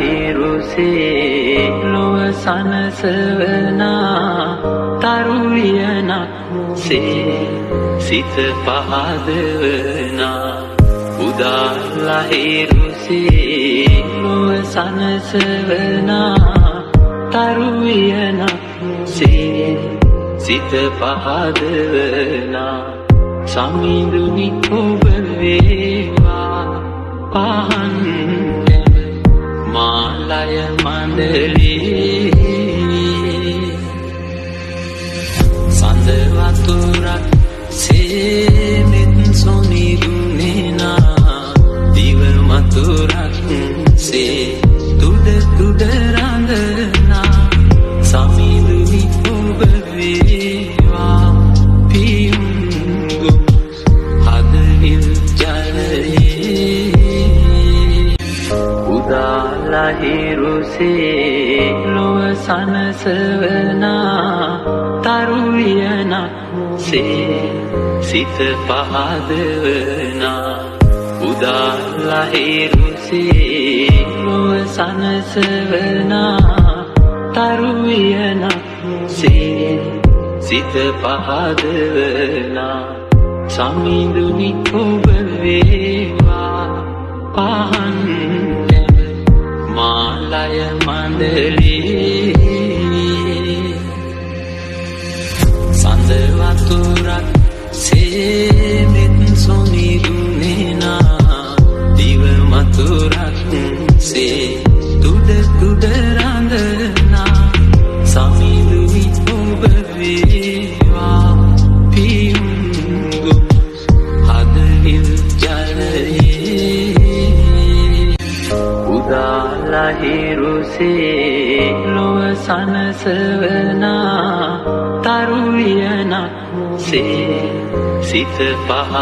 උදාලහිරුසේ ලොව සනසවනා තරුවියනක් සේ සිත පහදවනා උදාලහිරුසේ ලොව සනසවනා තරුවියනක් සේ සිත පහදවනා සමිඳුනි ඔබ වේවා පහන් මාලය මණ්ඩලේ සඳ වතුරක් සේමෙත් සොනිදුනේනා දිව මතුරක් සේ තුඩ තුඩ රඳනා සමිඳුනි ඔබ වේවා පියුම් හදවිල් ජලයේ උදාලහිරුසේ ලොව සනසවනා තරුවියනක් සේ සිත පහදවනා උදාලහිරුසේ ලොව සනසවනා තරුවියනක් සේ සිත පහදවනා සමිඳුනි ඔබ වේවා පහන් මාලය මණ්ඩලේ සඳ වතුරක් සේමෙත් සොනිදුනේනා දිව මතුරක් සේ තුඩ තුඩ රඳනා සමිඳුනි ඔබ වේවා පියුම් හදවිල් ජලයේ උදාලහිරුසේ ලොව සනසවනා තරුවියනක් සේ සිත පහ